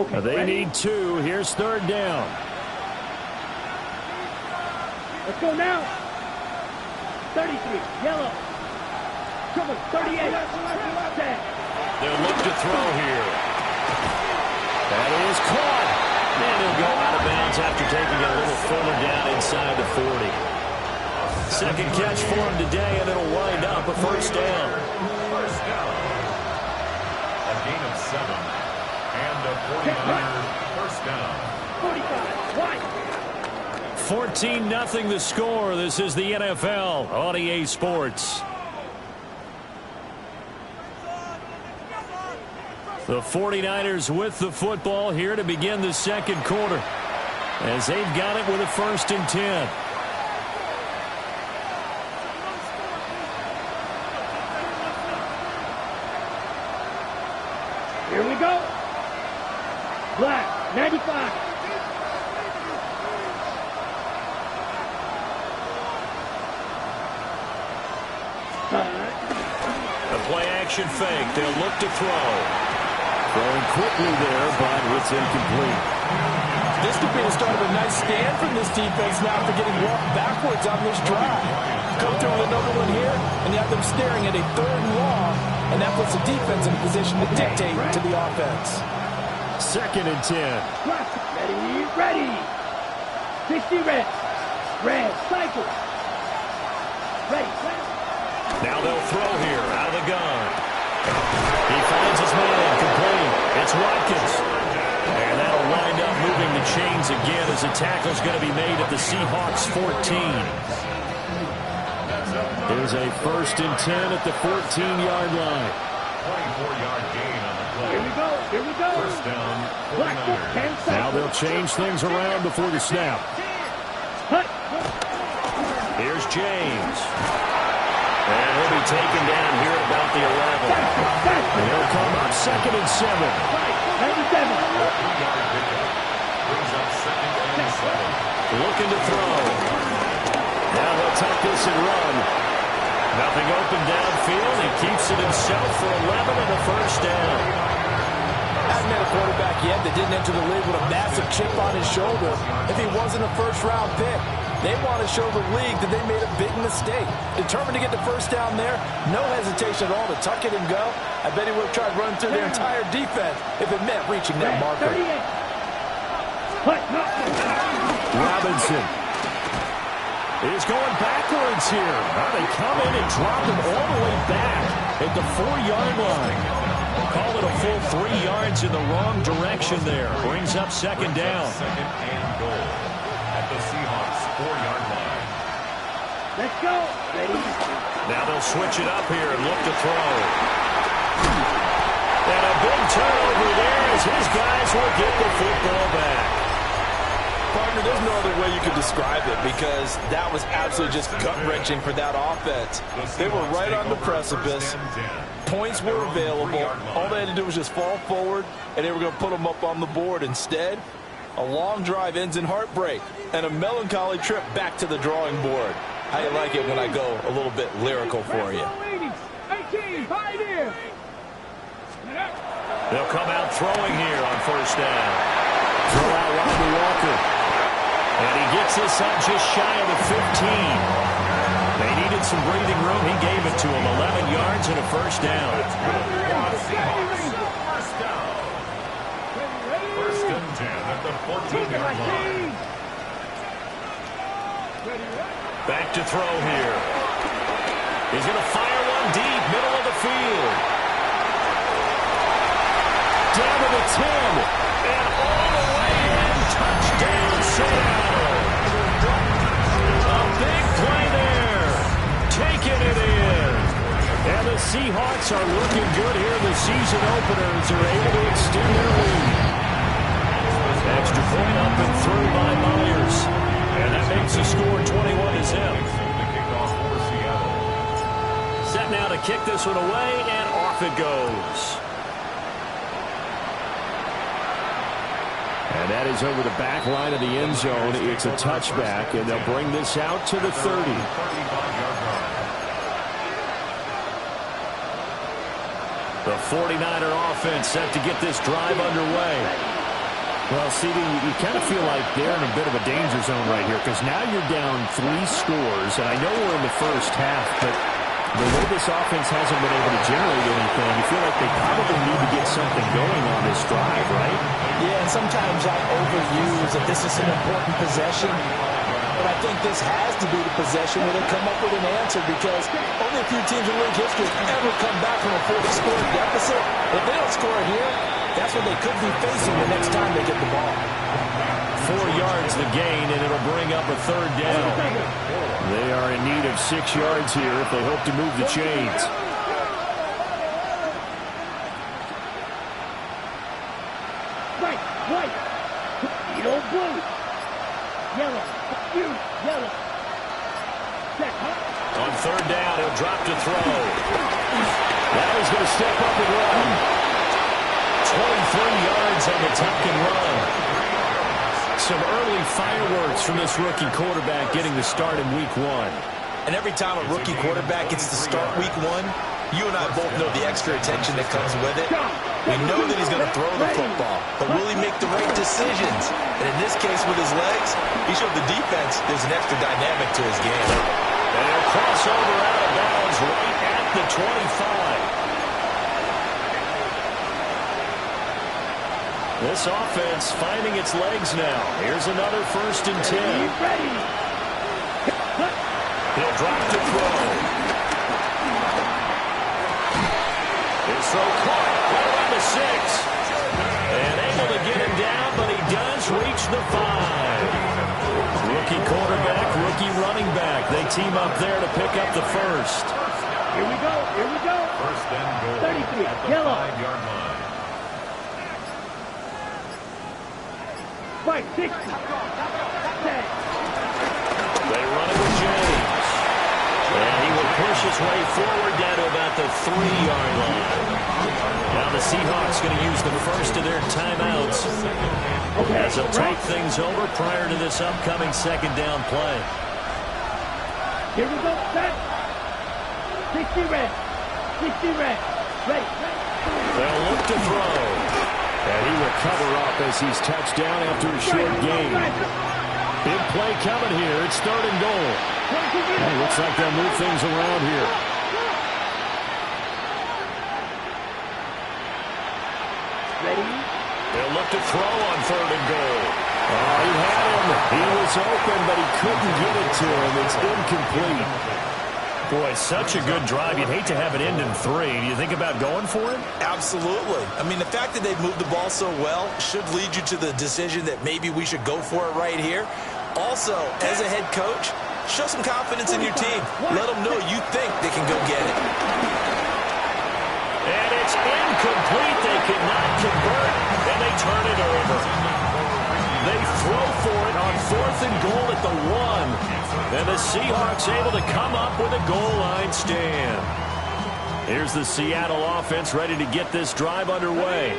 They need 2. Here's 3rd down. Let's go now. 33, yellow. Cover, 38. They'll look to throw here. That is caught. And he'll go out of bounds after taking it a little further down inside the 40. Second catch for him today, and it'll wind up a 1st down. First down. A gain of 7. And a 49er first down. 45, wide. 14-0 the score. This is the NFL on EA Sports. The 49ers with the football here to begin the second quarter, as they've got it with a 1st and 10. Here we go. Black, 95. A play-action fake. They'll look to throw. Throwing quickly there, but it's incomplete. This could be the start of a nice stand from this defense now after getting walked backwards on this drive. Come through with another one here, and you have them staring at a 3rd and long, and that puts the defense in a position to dictate to the offense. 2nd and 10. Ready, ready. 60 red. Red, cycle. Ready, ready. Now they'll throw here out of the gun. He finds his man complete. It's Watkins. And that'll wind up moving the chains again as the tackle's going to be made at the Seahawks 14. There's a 1st and 10 at the 14-yard line. 24-yard gain on the play. Here we go, here we go. First down, Black foot, 49ers. 10 Now they'll change things around before the snap. Here's James. And he'll be taken down here at about the 11. And he'll come up 2nd and 7. 97. Brings up 2nd and 7. Looking to throw. Now they'll tuck this and run. Nothing open downfield. He keeps it himself for 11 and a 1st down. Hasn't had a quarterback yet that didn't enter the league with a massive chip on his shoulder. If he wasn't a 1st-round pick, they want to show the league that they made a big mistake. Determined to get the 1st down there, no hesitation at all to tuck it and go. I bet he would have tried running through their entire defense if it meant reaching that marker. Robinson is going backwards here. Now they come in and drop him all the way back at the 4-yard line. Call it a full 3 yards in the wrong direction there. Brings up 2nd down. 2nd and goal at the Seahawks 4-yard line. Let's go. Ready. Now they'll switch it up here and look to throw. And a big turnover there as his guys will get the football back. Partner, there's no other way you could describe it because that was absolutely just gut-wrenching for that offense. They were right on the precipice. Points were available. All they had to do was just fall forward, and they were going to put them up on the board. Instead, a long drive ends in heartbreak and a melancholy trip back to the drawing board. How you like it when I go a little bit lyrical for you? 18, 5 here. They'll come out throwing here on 1st down. Throw out Robbie Walker. And he gets this up just shy of the 15. They needed some breathing room. He gave it to him. 11 yards and a 1st down. First down. 1st and 10 at the 14-yard line. Back to throw here. He's going to fire one deep, middle of the field. Down to the 10. And all the way in. Touchdown, Seattle. A big play there. Taking it in. And the Seahawks are looking good here. The season openers are able to extend their lead. Extra point up and through by Myers. And that makes the score 21-0. Set now to kick this one away, and off it goes. And that is over the back line of the end zone. It's a touchback, and they'll bring this out to the 30. The 49er offense set to get this drive underway. Well, CD, you kind of feel like they're in a bit of a danger zone right here because now you're down 3 scores, and I know we're in the first half, but the way this offense hasn't been able to generate anything, you feel like they probably need to get something going on this drive, right? Yeah, and sometimes I overuse that this is an important possession, but I think this has to be the possession where they come up with an answer because only a few teams in league history have ever come back from a 40-score deficit. If they don't score here, that's what they could be facing the next time they get the ball. 4 yards the gain, and it'll bring up a 3rd down. They are in need of 6 yards here if they hope to move the chains. White. Yellow, blue. Yellow. Yellow. Set, huh? On 3rd down, he'll drop to throw. Now he's going to step up and run. 23 yards on the tuck and run. Some early fireworks from this rookie quarterback getting the start in week 1. And every time a rookie quarterback gets to start week 1, you and I both know the extra attention that comes with it. We know that he's going to throw the football, but will he make the right decisions? And in this case with his legs, he showed the defense there's an extra dynamic to his game. And a crossover out of bounds right at the 25. This offense finding its legs now. Here's another 1st and 10. He'll drop to throw. His throw caught right around the 6. And able to get him down, but he does reach the 5. Rookie quarterback, rookie running back. They team up there to pick up the 1st. Here we go. 1st and goal 33, at the yellow. 5-yard line. Right, 60. 10. They run it with James. And he will push his way forward down to about the 3-yard line. Now the Seahawks going to use the first of their timeouts as they'll talk things over prior to this upcoming 2nd down play. Here we go, set. 60 red. 60 red. Ready. They'll look to throw. And he will cover up as he's touched down after a short gain. Big play coming here. It's 3rd and goal. And it looks like they'll move things around here. Ready. They'll look to throw on 3rd and goal. Oh, he had him. He was open, but he couldn't get it to him. It's incomplete. Boy, such a good drive. You'd hate to have it end in 3. Do you think about going for it? Absolutely. I mean, the fact that they've moved the ball so well should lead you to the decision that maybe we should go for it right here. Also, as a head coach, show some confidence in your team. Let them know you think they can go get it. And it's incomplete. They cannot convert, and they turn it over. They throw for it on 4th and goal at the 1. And the Seahawks able to come up with a goal line stand. Here's the Seattle offense ready to get this drive underway.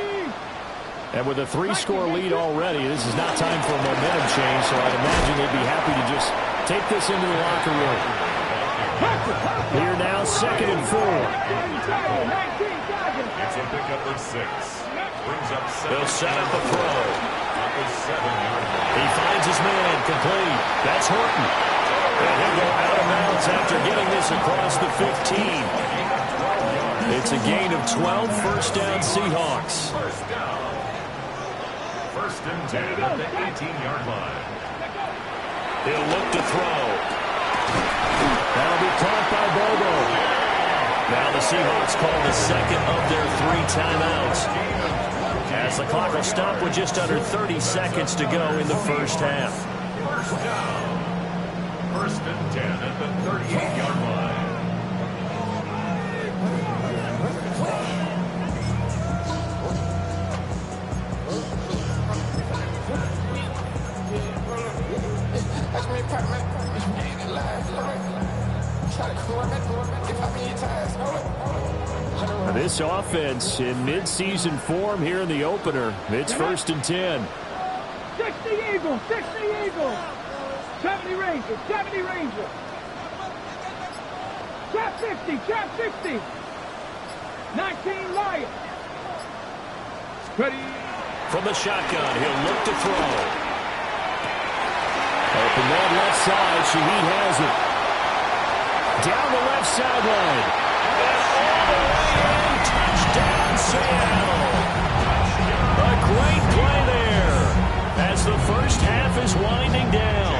And with a 3-score lead already, this is not time for a momentum change, so I'd imagine they'd be happy to just take this into the locker room. Here now, 2nd and 4. It's a pickup of 6. Brings up 7. They'll set up a throw. At the 7-yard line. He finds his man, complete. That's Horton. And he'll go out of bounds after getting this across the 15. It's a gain of 12, 1st down Seahawks. 1st down. 1st and 10 at the 18-yard line. He'll look to throw. That'll be caught by Bobo. Now the Seahawks call the 2nd of their 3 timeouts. As the clock will stop with just under 30 seconds to go in the first half. 1st down. 1st and 10 at the 38-yard line. This offense in mid-season form here in the opener. It's 1st and 10. 60 Eagles, 60 Eagles. 70 Rangers, 70 Rangers. Trap 50, trap 60. 19 Lions. Ready. From the shotgun, he'll look to throw. Open that left side, Shaheed has it. Down the left sideline. And all the way in, touchdown Seattle. A great play there as the first half is winding down.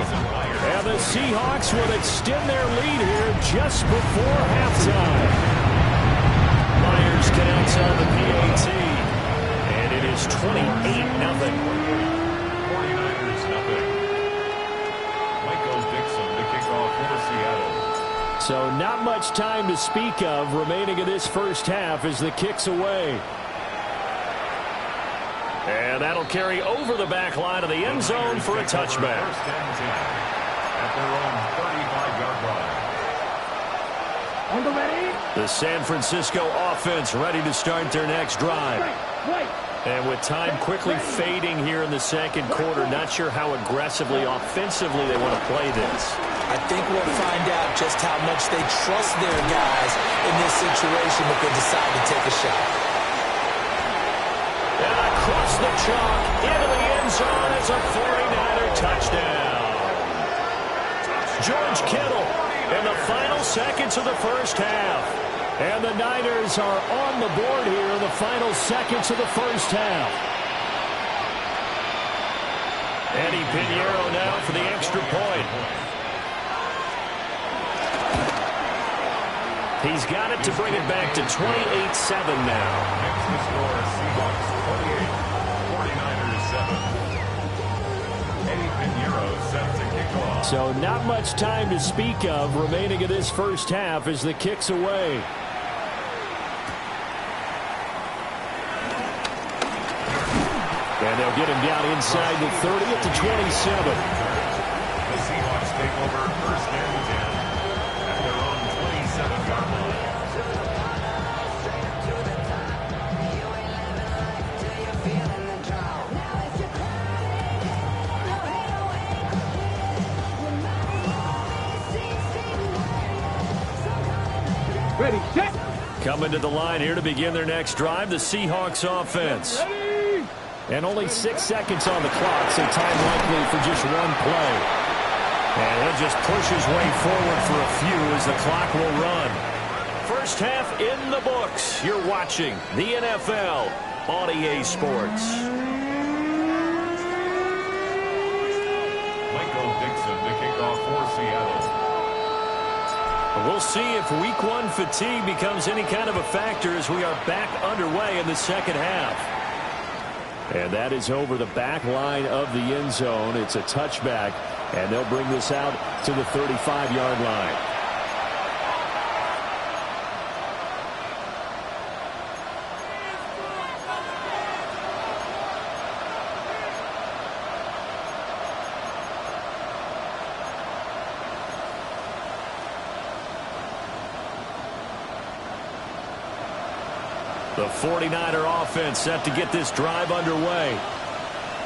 And the Seahawks will extend their lead here just before halftime. Myers connects on the PAT. And it is 28-0. 49ers nothing. Michael Dixon to kick off for Seattle. So not much time to speak of remaining in this first half as the kick's away. And that'll carry over the back line of the end zone for a touchback. First and 10 at their own 35-yard line. On the ready. The San Francisco offense ready to start their next drive. Right. And with time quickly fading here in the second quarter, not sure how aggressively, offensively they want to play this. I think we'll find out just how much they trust their guys in this situation if they decide to take a shot. And across the chalk into the end zone is a 49er touchdown. George Kittle in the final seconds of the first half. And the Niners are on the board here in the final seconds of the first half. Eddie Pinheiro now for the extra point. He's got it to bring it back to 28-7 now. Next to score, Seahawks 28, 49ers 7. Eddie Pinheiro set to kick off. So not much time to speak of remaining in this first half as the kick's away. And they'll get him down inside the 30 at the 27. The Seahawks take over first and 10 at their own 27-yard line. Ready, set. Coming to the line here to begin their next drive, the Seahawks offense. Ready. And only 6 seconds on the clock, so time likely for just one play. And he'll just push his way forward for a few as the clock will run. First half in the books. You're watching the NFL on EA Sports. Michael Dixon to kick off for Seattle. We'll see if week one fatigue becomes any kind of a factor as we are back underway in the second half. And that is over the back line of the end zone. It's a touchback, and they'll bring this out to the 35-yard line. The 49er offense set to get this drive underway.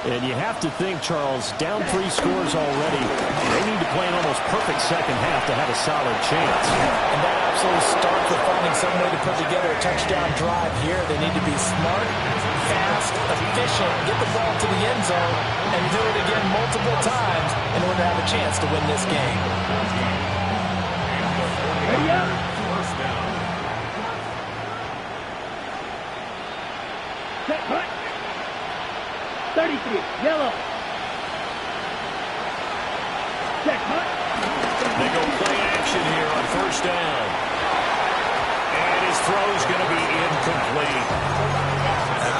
And you have to think, Charles, down 3 scores already. They need to play an almost perfect second half to have a solid chance. And that absolutely starts with finding some way to put together a touchdown drive here. They need to be smart, fast, efficient, get the ball to the end zone, and do it again multiple times in order to have a chance to win this game. Ready up. First down. Set, hut. 33, yellow. Set, hut. They go play action here on first down. And his throw's going to be incomplete.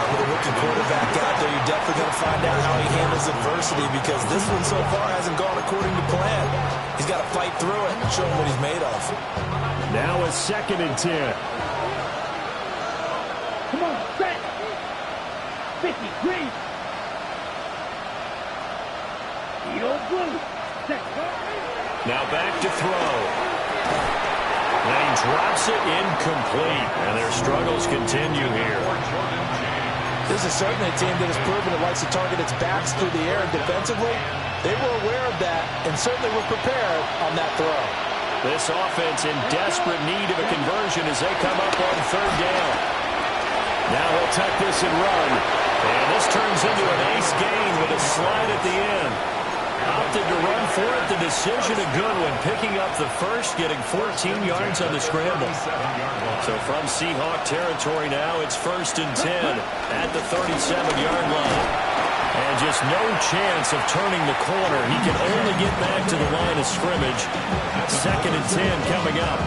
With a rookie quarterback out there, you're definitely going to find out how he handles adversity because this one so far hasn't gone according to plan. He's got to fight through it and show him what he's made of. Now a 2nd and 10. Come on, set. 50, green. Eagle blue. Set, hut. Now back to throw. And he drops it incomplete. And their struggles continue here. This is certainly a team that has proven it likes to target its backs through the air and defensively. They were aware of that and certainly were prepared on that throw. This offense in desperate need of a conversion as they come up on 3rd down. Now he'll tuck this and run. And this turns into an ace gain with a slide at the end. Opted to run for it. The decision a good one. Picking up the first, getting 14 yards on the scramble. So from Seahawk territory now, it's 1st and 10 at the 37-yard line. And just no chance of turning the corner. He can only get back to the line of scrimmage. 2nd and 10 coming up.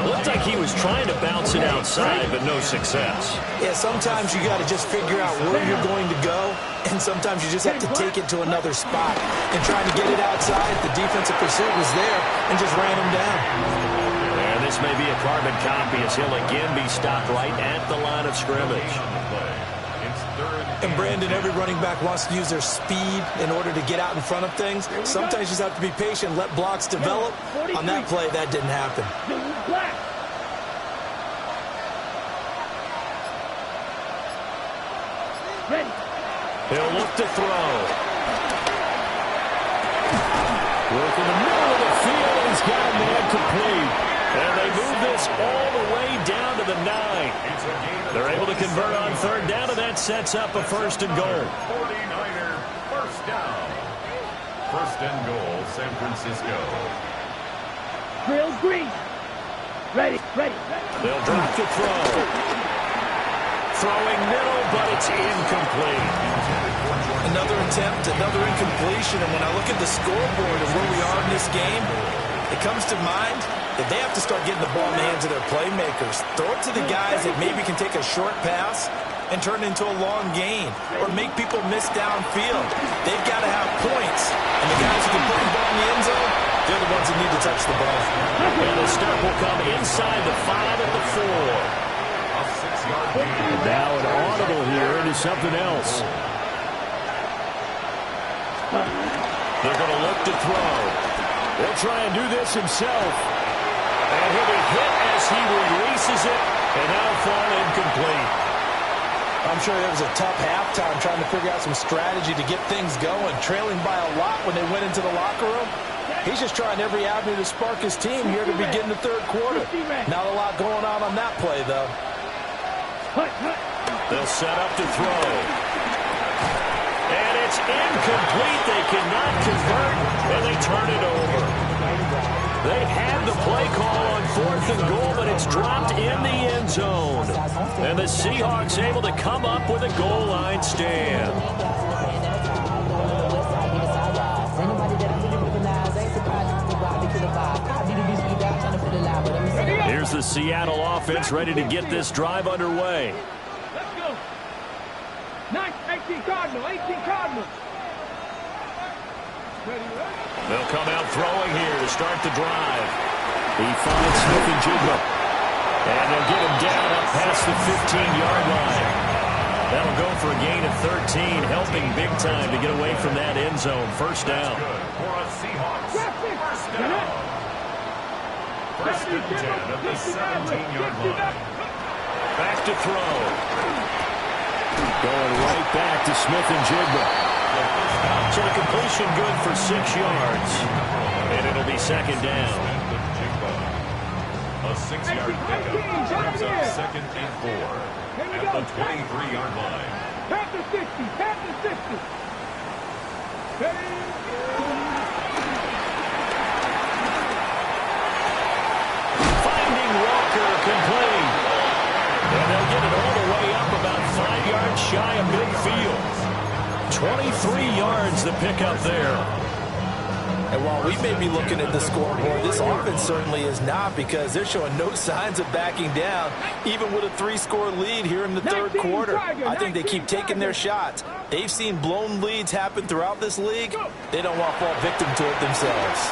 Looked like he was trying to bounce it outside, but no success. Yeah, sometimes you got to just figure out where you're going to go, and sometimes you just have to take it to another spot. And trying to get it outside, the defensive pursuit was there and just ran him down. And this may be a carbon copy as he'll again be stopped right at the line of scrimmage. And Brandon, every running back wants to use their speed in order to get out in front of things. Sometimes you just have to be patient, let blocks develop. On that play, that didn't happen. He'll look to throw. Work in the middle of the field. He's got a man complete. And they move this all the way down to the 9. They're able to convert on 3rd down, and that sets up a 1st and goal. 49er, 1st down. 1st and goal, San Francisco. Drill green. Ready. They'll drop to throw. Throwing middle, but it's incomplete. Another attempt, another incompletion, and when I look at the scoreboard and where we are in this game, it comes to mind that they have to start getting the ball in the hands of their playmakers. Throw it to the guys that maybe can take a short pass and turn it into a long gain or make people miss downfield. They've got to have points, and the guys who can put the ball in the end zone, they're the ones that need to touch the ball. And the start will come inside the 5 at the 4. And now an audible here into something else. They're going to look to throw. He'll try and do this himself. And he'll be hit as he releases it. And now thrown incomplete. I'm sure it was a tough halftime trying to figure out some strategy to get things going. Trailing by a lot when they went into the locker room. He's just trying every avenue to spark his team here to begin the 3rd quarter. Not a lot going on that play, though. They'll set up to throw. And it's incomplete. They cannot convert, and they turn it over. They had the play call on 4th and goal, but it's dropped in the end zone. And the Seahawks able to come up with a goal line stand. Here's the Seattle offense ready to get this drive underway. Let's go. 18 Cardinal. They'll come out throwing here to start the drive. He finds Smith and Jigba. And they'll get him down up past the 15-yard line. That'll go for a gain of 13, helping big time to get away from that end zone. 1st down. For a Seahawks, 1st down. 1st and 10 at the 17-yard line. Back to throw. Going right back to Smith and Jigba. So the completion good for 6 yards. And it'll be 2nd down. A 6-yard pickup brings up 2nd and 4 at the 23-yard line. Tap the 60. Finding Walker complete. And they'll get it all the way up about 5 yards shy of midfield. 23 yards the pickup there. And while we may be looking at the scoreboard, this offense certainly is not, because they're showing no signs of backing down, even with a 3-score lead here in the 3rd quarter. I think they keep taking their shots. They've seen blown leads happen throughout this league. They don't want to fall victim to it themselves.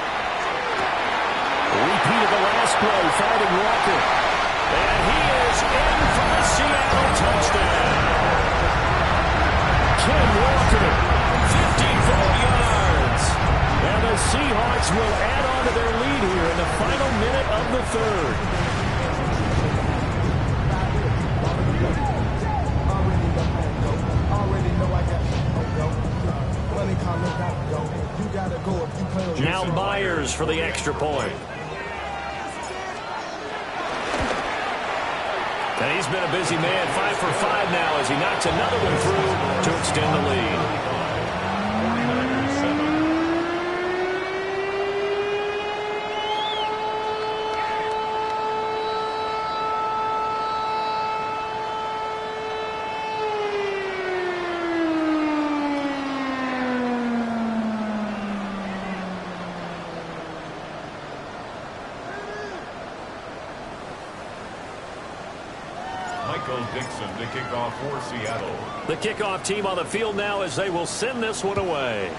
Repeat of the last play, finding Walker. And he is in for the Seattle touchdown. Ken Walker, 54 yards. And the Seahawks will add on to their lead here in the final minute of the 3rd. Now Myers for the extra point. And he's been a busy man, 5 for 5 now as he knocks another one through to extend the lead. 49ers 7. Dixon to kick off for Seattle. The kickoff team on the field now as they will send this one away.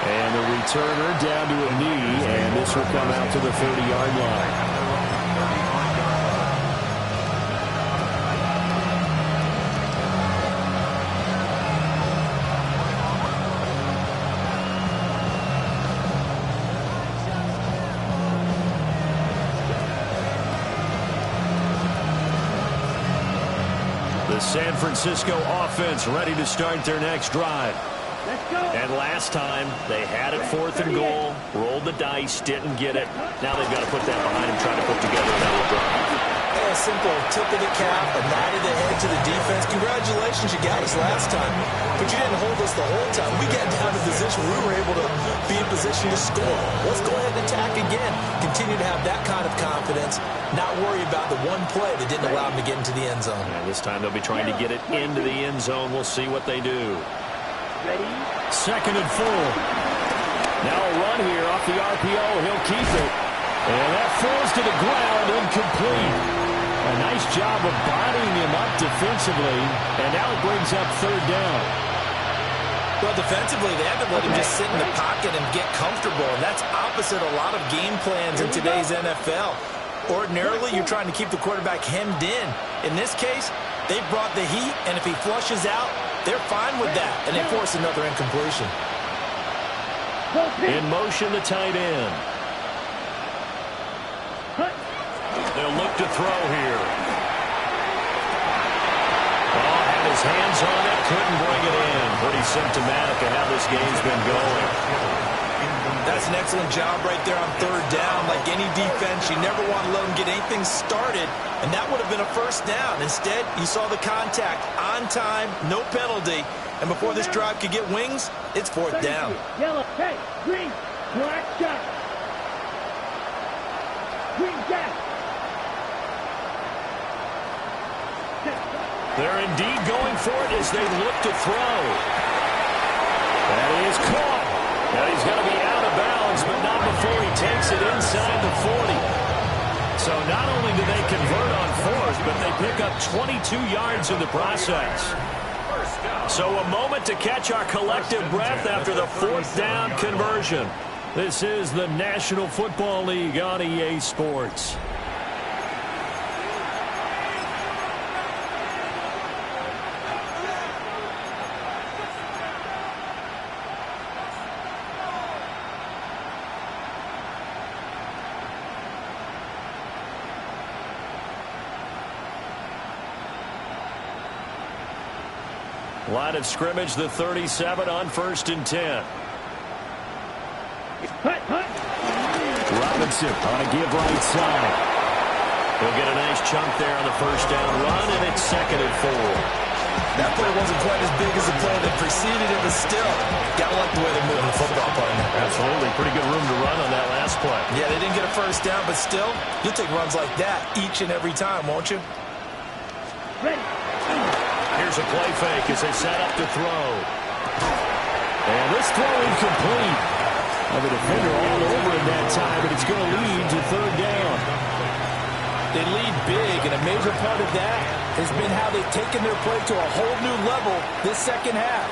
And the returner down to a knee, and this will come out to the 30-yard line. The San Francisco offense ready to start their next drive. Let's go. And last time, they had it 4th and goal, rolled the dice, didn't get it. Now they've got to put that behind them, try to put together another drive. A simple tip of the cap, a nod of the head to the defense. Congratulations, you got us last time. But you didn't hold us the whole time. We got down to position. We were able to be in position to score. Let's go ahead and attack again. Continue to have that kind of confidence. Not worry about the one play that didn't allow them to get into the end zone. And this time they'll be trying to get it into the end zone. We'll see what they do. Ready? 2nd and 4. Now a run here off the RPO. He'll keep it. And that falls to the ground, incomplete. A nice job of bodying him up defensively, and now it brings up 3rd down. Well, defensively, they haven't let him just sit in the pocket and get comfortable, and that's opposite a lot of game plans in today's NFL. Ordinarily, you're trying to keep the quarterback hemmed in. In this case, they brought the heat, and if he flushes out, they're fine with that, and they force another incompletion. In motion, the tight end. They'll look to throw here. Oh, had his hands on it, couldn't bring it in. Pretty symptomatic of how this game's been going. That's an excellent job right there on 3rd down. Like any defense, you never want to let them get anything started, and that would have been a 1st down. Instead, you saw the contact on time, no penalty, and before this drive could get wings, it's 4th down. Yellow, hey, green, black shot. Green gas. They're indeed going for it as they look to throw. That is caught. Now he's going to be out of bounds, but not before he takes it inside the 40. So not only do they convert on 4th, but they pick up 22 yards in the process. So a moment to catch our collective breath after the 4th down conversion. This is the National Football League on EA Sports. Line of scrimmage, the 37 on 1st and 10. Robinson on a give right side. He'll get a nice chunk there on the 1st down run, and it's 2nd and 4. That play wasn't quite as big as the play that preceded it, but still, gotta like the way they're moving the football, partner. Absolutely. Pretty good room to run on that last play. Yeah, they didn't get a 1st down, but still, you'll take runs like that each and every time, won't you? Ready. Here's a play fake as they set up to throw. And this throw incomplete. The defender all over it that time, but it's going to lead to 3rd down. They lead big, and a major part of that has been how they've taken their play to a whole new level this 2nd half.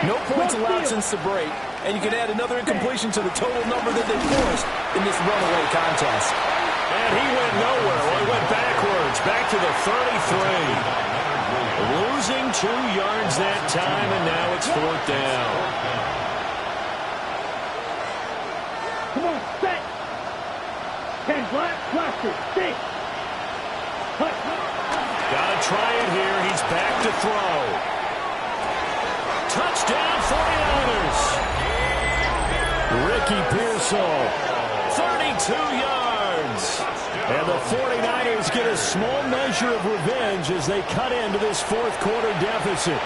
No points allowed since the break, and you can add another incompletion to the total number that they forced in this runaway contest. And he went nowhere. Well, he went backwards, back to the 33. Losing 2 yards that time, and now it's 4th down. Come on, set. 10 black, cluster, 6. Gotta try it here. He's back to throw. Touchdown, 49ers. Ricky Pearsall, 32 yards. yards. And the 49ers get a small measure of revenge as they cut into this fourth quarter deficit.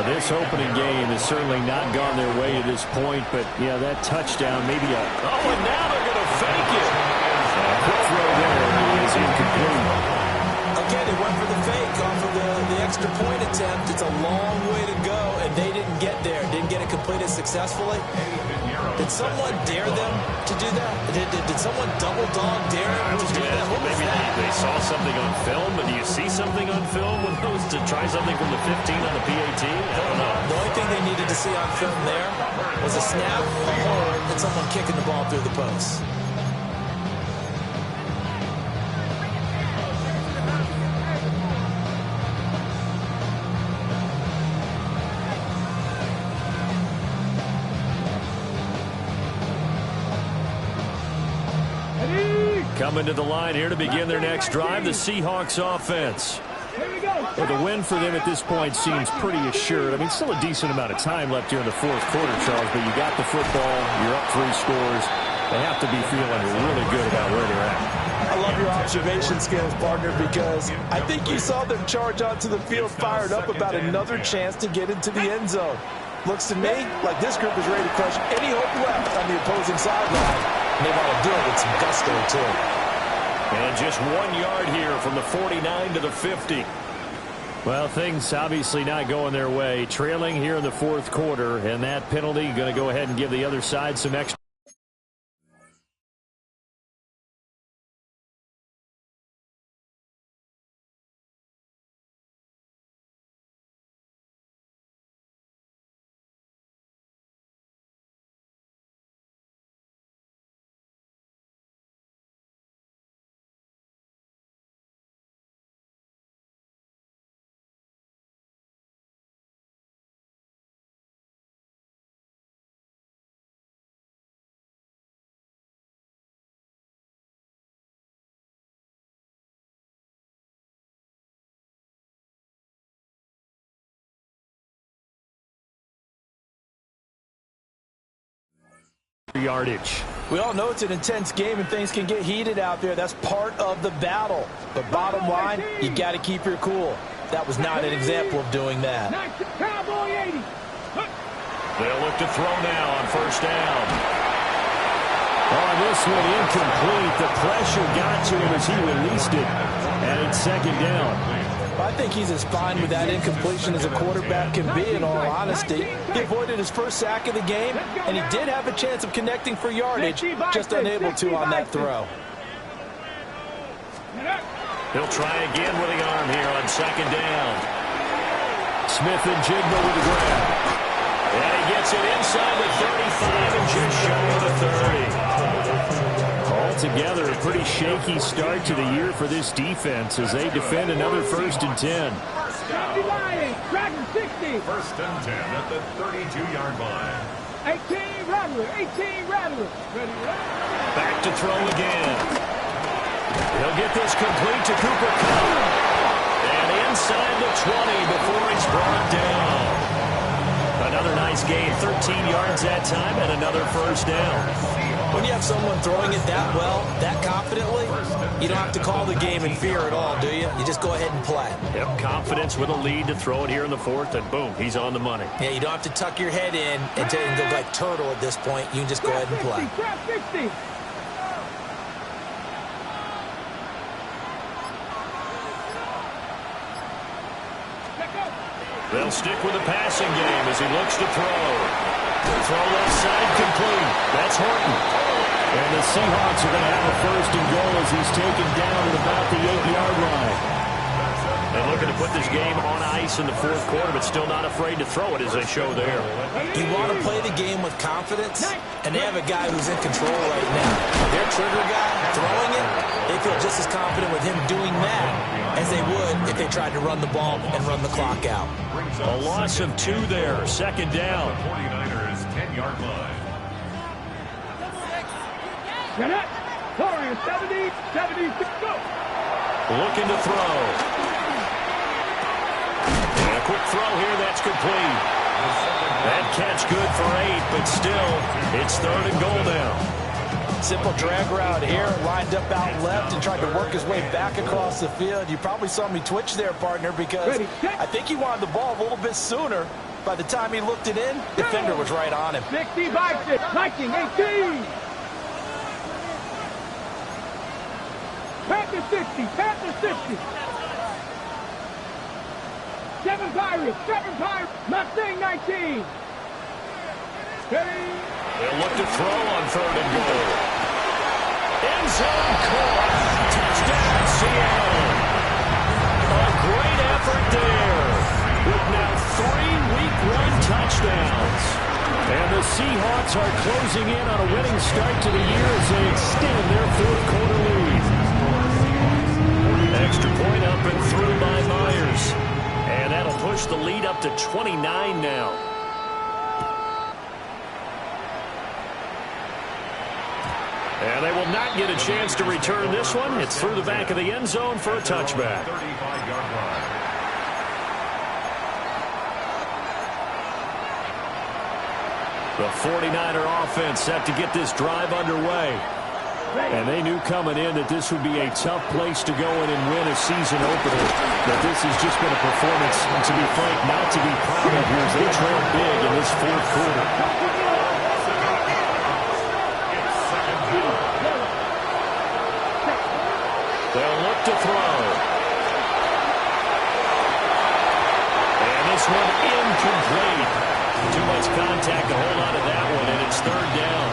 This opening game has certainly not gone their way to this point, but, yeah, that touchdown, maybe a... Oh, and now they're going to fake it. Quick throw there is incomplete. Again, they went for the fake off of the extra point attempt. It's a long way to go, and they didn't get there. Didn't get it completed successfully. Did someone dare them to do that? Did someone double dog dare them to do that? What was maybe that? they saw something on film, but do you see something on film when those to try something from the 15 on the PAT? I don't know. The only thing they needed to see on film there was a snap, a hold, and someone kicking the ball through the post. Coming to the line here to begin their next drive, the Seahawks offense. Well, the win for them at this point seems pretty assured. I mean, still a decent amount of time left here in the fourth quarter, Charles, but you got the football, you're up 3 scores. They have to be feeling really good about where they're at. I love your observation skills, partner, because I think you saw them charge onto the field fired up about another chance to get into the end zone. Looks to me like this group is ready to crush any hope left on the opposing sideline. And they want to do it with some gusto, too. And just 1 yard here from the 49 to the 50. Well, things obviously not going their way. Trailing here in the fourth quarter, and that penalty going to go ahead and give the other side some extra. Yardage. We all know it's an intense game and things can get heated out there. That's part of the battle. But bottom line, you got to keep your cool. That was not an example of doing that. They'll look to throw now on first down. Oh, this one incomplete. The pressure got to him as he released it. And it's second down. I think he's as fine with that incompletion as a quarterback can be, in all honesty. He avoided his first sack of the game, and he did have a chance of connecting for yardage, just unable to on that throw. He'll try again with the arm here on second down. Smith and Jigba with the grab. And he gets it inside the 35 and just shy of the 30. Altogether, a pretty shaky start to the year for this defense as they defend another 1st and 10. First and 10 at the 32-yard line. 18 Rattler, 18 Rattler. Back to throw again. He'll get this complete to Cooper Kupp. And inside the 20 before he's brought down. Another nice gain, 13 yards that time, and another first down. When you have someone throwing it that well, that confidently, you don't have to call the game in fear at all, do you? You just go ahead and play. Yep, confidence with a lead to throw it here in the fourth, and boom, he's on the money. Yeah, you don't have to tuck your head in and go like turtle at this point. You can just go ahead and play. They'll stick with the passing game as he looks to throw. Throw left side complete. That's Horton. And the Seahawks are going to have a 1st and goal as he's taken down at about the 8-yard line. They're looking to put this game on ice in the fourth quarter, but still not afraid to throw it as they show there. You want to play the game with confidence, and they have a guy who's in control right now. Their trigger guy throwing it, they feel just as confident with him doing that as they would if they tried to run the ball and run the clock out. A loss of 2 there, second down. 49ers 10-yard line. Get it. Torres, 70, 76, go. Looking to throw. And a quick throw here, that's complete. That catch good for 8, but still, it's 3rd and goal now. Simple drag route here, lined up out left and tried to work his way back across the field. You probably saw me twitch there, partner, because I think he wanted the ball a little bit sooner. By the time he looked it in, defender was right on him. 60 by 6, 19, 18. Panther 60, Panther 60. 7 Pirates, 7 Pirates. Mustang 19. They'll look to throw on 3rd and goal. End zone caught. Touchdown, Seattle. A great effort there. With now 3 Week 1 touchdowns. And the Seahawks are closing in on a winning start to the year as they extend their 4th quarter lead. Extra point up and through by Myers. And that'll push the lead up to 29 now. And they will not get a chance to return this one. It's through the back of the end zone for a touchback. 35-yard line. The 49er offense set to get this drive underway. And they knew coming in that this would be a tough place to go in and win a season opener. But this has just been a performance, to be frank, not to be proud of here as they trail big in this 4th quarter. They'll look to throw. And this one incomplete. Too much contact to hold on to that one, and it's 3rd down.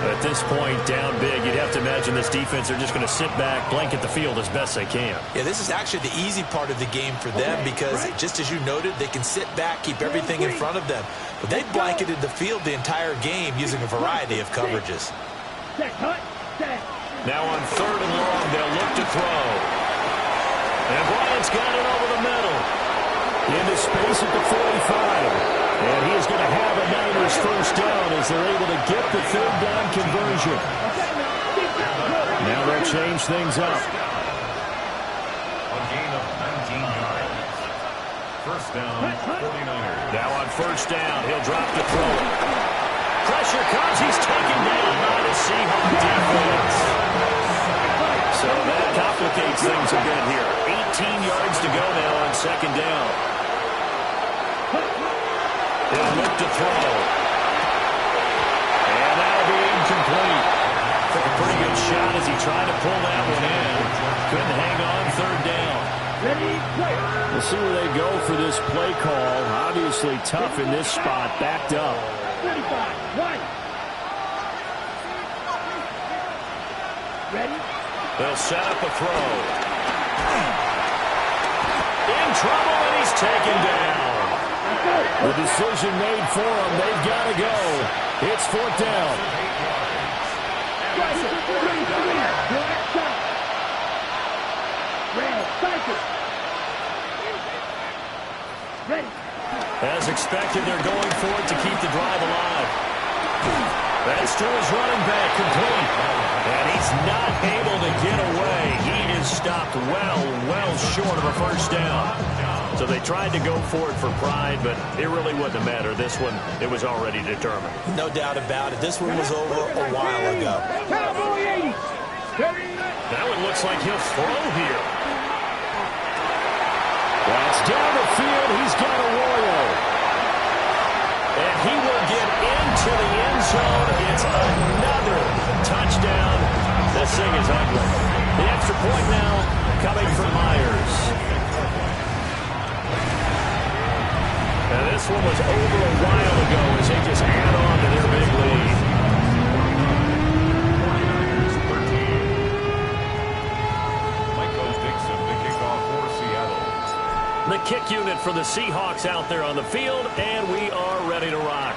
At this point, down big, you'd have to imagine this defense are just going to sit back, blanket the field as best they can. Yeah, this is actually the easy part of the game for them because, just as you noted, they can sit back, keep everything in front of them. But they blanketed the field the entire game using a variety of coverages. Now on 3rd and long, they'll look to throw. And Bryant's got it over the middle. Into space at the 45. And he is going to have a Niners 1st down as they're able to get the 3rd down conversion. Now they'll change things up. A gain of 19 yards. 1st down, 49ers. Now on 1st down, he'll drop to throw. Pressure comes. He's taken down by the Seahawks defense. So that complicates things a bit here. 18 yards to go now on 2nd down. He'll look to throw. And that'll be incomplete. Took a pretty good shot as he tried to pull that one in. Couldn't hang on 3rd down. We'll see where they go for this play call. Obviously tough in this spot, backed up. 35, ready? They'll set up a throw. In trouble, and he's taken down. The decision made for him. They've got to go. It's 4th down. As expected, they're going for it to keep the drive alive. That's to his running back, complete. And he's not able to get away. He is stopped well short of a 1st down. So they tried to go for it for pride, but it really wouldn't have mattered. This one, it was already determined. No doubt about it. This one was over a while ago. Now it looks like he'll throw here. That's down the field. He's got Arroyo. And he will get into the end zone. It's another touchdown. This thing is ugly. The extra point now coming from Myers. And this one was over a while ago as they just add on to their big lead. 49ers 13. Michael Dixon, the kickoff for Seattle. The kick unit for the Seahawks out there on the field, and we are ready to rock.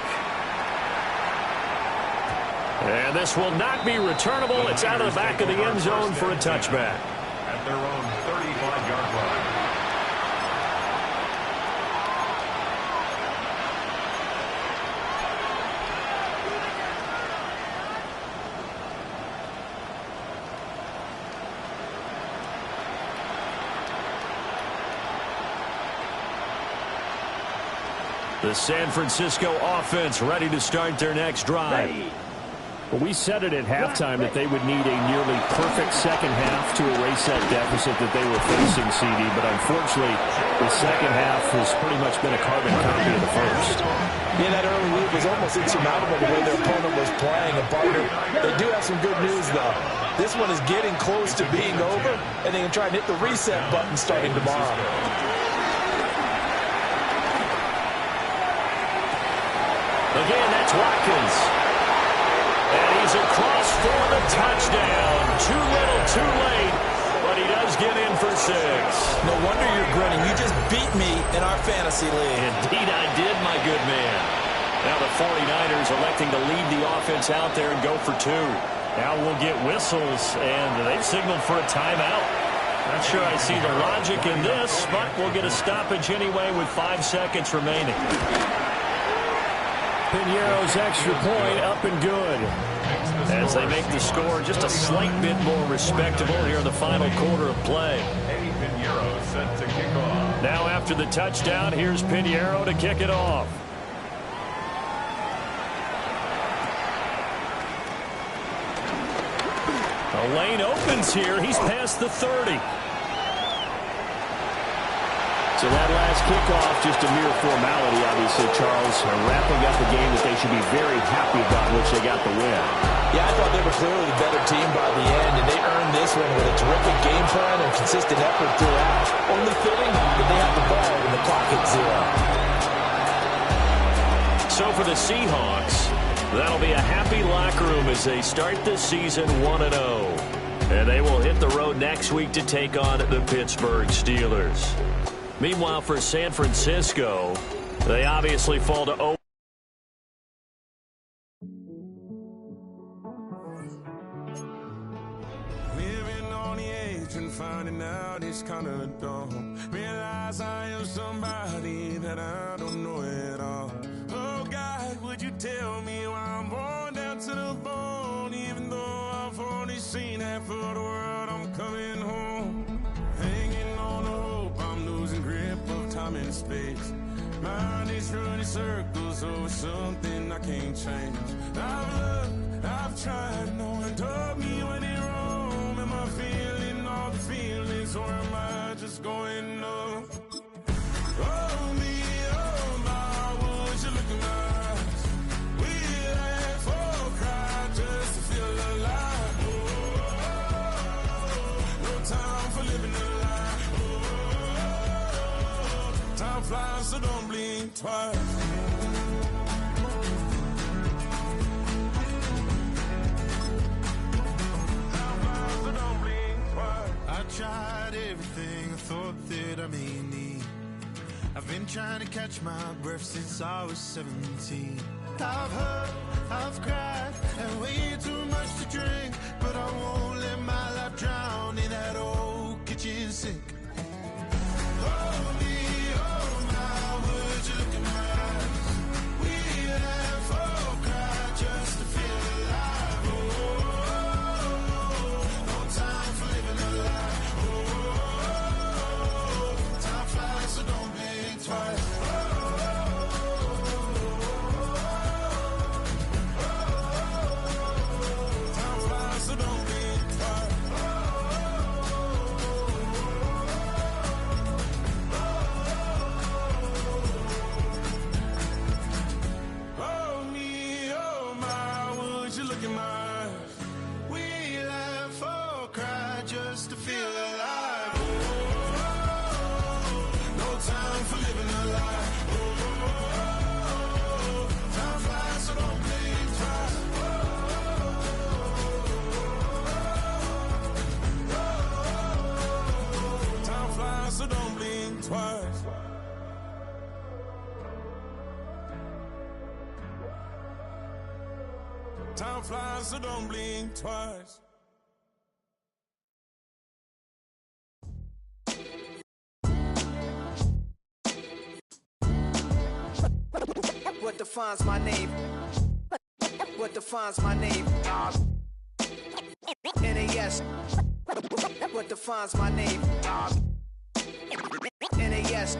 And this will not be returnable. It's out of the back of the end zone for a touchback. At their own 35-yard line. The San Francisco offense ready to start their next drive. Well, we said it at halftime that they would need a nearly perfect second half to erase that deficit that they were facing, CD. But unfortunately, the second half has pretty much been a carbon copy of the first. Yeah, that early lead was almost insurmountable the way their opponent was playing. And partner, they do have some good news, though. This one is getting close to being over, and they can try and hit the reset button starting tomorrow. Again, that's Watkins. And he's across for the touchdown. Too little, too late, but he does get in for 6. No wonder you're grinning. You just beat me in our fantasy league. Indeed I did, my good man. Now the 49ers electing to leave the offense out there and go for 2. Now we'll get whistles, and they've signaled for a timeout. Not sure I see the logic in this, but we'll get a stoppage anyway with 5 seconds remaining. Piñeiro's extra point up and good as they make the score just a slight bit more respectable here in the final quarter of play. Piñeiro set to kick off. Now after the touchdown, here's Piñeiro to kick it off. The lane opens here. He's past the 30. So that last kickoff, just a mere formality, obviously, Charles, wrapping up a game that they should be very happy about, which they got the win. Yeah, I thought they were clearly the better team by the end, and they earned this one with a terrific game plan and consistent effort throughout. Only fitting that they have the ball when the clock hits 0. So for the Seahawks, that'll be a happy locker room as they start the season 1-0. And they will hit the road next week to take on the Pittsburgh Steelers. Meanwhile, for San Francisco, they obviously fall to 0. Living on the edge and finding out it's kind of dumb. Realize I am somebody that I don't know at all. Oh, God, would you tell me why I'm worn down to the bone? Even though I've only seen half of the world, I'm coming home. Hanging on the hope, I'm losing grip of time and space. Mind is running circles over something I can't change. I've looked, I've tried, no one told me when it wrong. Am I feeling all the feelings, or am I just going numb? Oh, me, oh, my, would you look at my eyes? We laugh or cry just to feel alive. Oh, no time for living a lie. Oh, time flies, so don't blink twice. I tried everything I thought that I may need. I've been trying to catch my breath since I was 17. I've hurt, I've cried, and way too much to drink. But I won't let my life drown in that old kitchen sink. Oh, me, oh, my, would you look in my eyes? We laugh or cry just to feel alive. Oh, no time for living a lie. Oh, time flies, so don't blink twice. Time flies, so don't blink twice. Oh, me, oh, my, would you look in my eyes? We laugh or cry just to feel alive. Oh, no time for living a lie. Oh, time flies, so don't blink twice. Time flies, so don't blink twice. Time flies, so don't blink twice. What defines my name? What defines my name? NAS. What defines my name? NAS.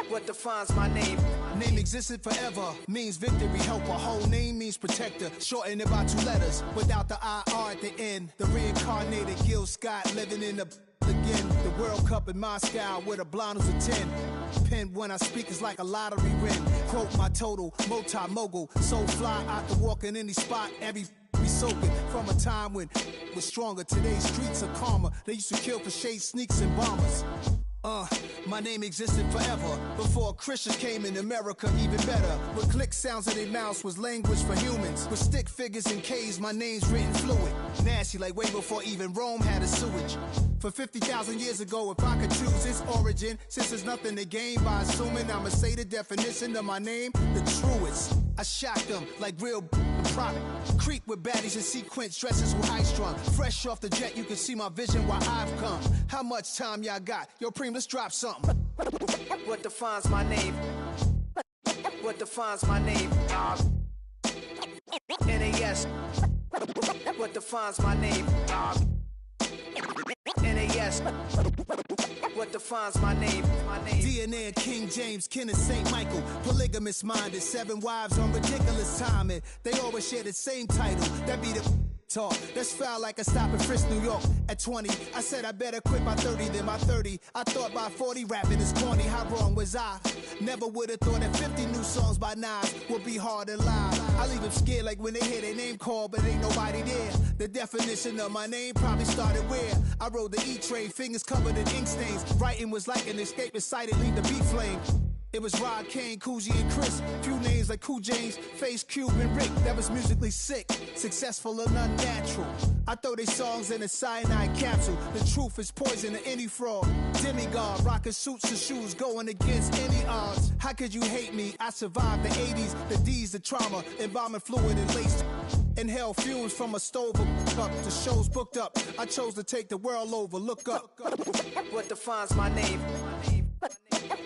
What defines my name? Name existed forever, means victory, helper. Whole name means protector, shortened it by 2 letters, without the IR at the end. The reincarnated Gil Scott, living in the again. The World Cup in Moscow, where the blind was a 10. Pen when I speak is like a lottery win. Quote my total, multi-mogul, so fly I can walk in any spot, every be soaking from a time when was stronger. Today's streets are calmer. They used to kill for shade, sneaks, and bombers. My name existed forever. Before Christians came in America, even better. With click sounds in their mouths was language for humans. With stick figures and K's, my name's written fluid. Nasty like way before even Rome had a sewage. For 50,000 years ago, if I could choose its origin, since there's nothing to gain by assuming, I'ma say the definition of my name, the truest. I shocked them like real product. Creep with baddies in sequence, dresses with high strung. Fresh off the jet, you can see my vision why I've come. How much time y'all got? Yo, Preem, let's drop something. What defines my name? What defines my name? NAS. What defines my name? NAS. What defines my name? DNA of King James, kin of St. Michael. Polygamous minded, 7 wives on ridiculous timing. They always share the same title. That be the talk. That's foul like a stop in Frisk, New York. At 20, I said I better quit by 30 than by 30. I thought by 40 rapping is corny. How wrong was I? Never would have thought that 50 new songs by Nas would be hard to live. I leave them scared like when they hear their name called, but ain't nobody there. The definition of my name probably started where I rode the E-train, fingers covered in ink stains. Writing was like an escape excited, leave the beat flame. It was Rod, Kane, Coogee, and Chris. Few names like Cool James, Face, Cube, and Rick. That was musically sick, successful and unnatural. I throw they songs in a cyanide capsule. The truth is poison to any fraud. Demigod, rocking suits and shoes, going against any odds. How could you hate me? I survived the 80s, the D's, the trauma, embalming fluid and lace. Inhale fumes from a stove up. The show's booked up. I chose to take the world over. Look up. What defines my name?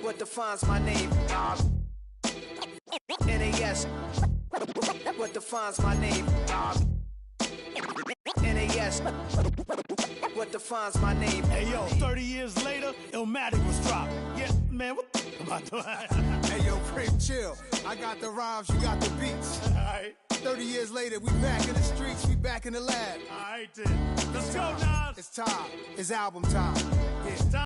What defines my name? NAS. What defines my name? NAS. What defines my name? Hey yo, 30 years later, Illmatic was dropped. Yeah, man, what the am I doing? Hey yo, Preem, chill. I got the rhymes, you got the beats. Alright. 30 years later, we back in the streets, we back in the lab. Alright then. Let's go, Nas. It's time. It's album time. Yeah.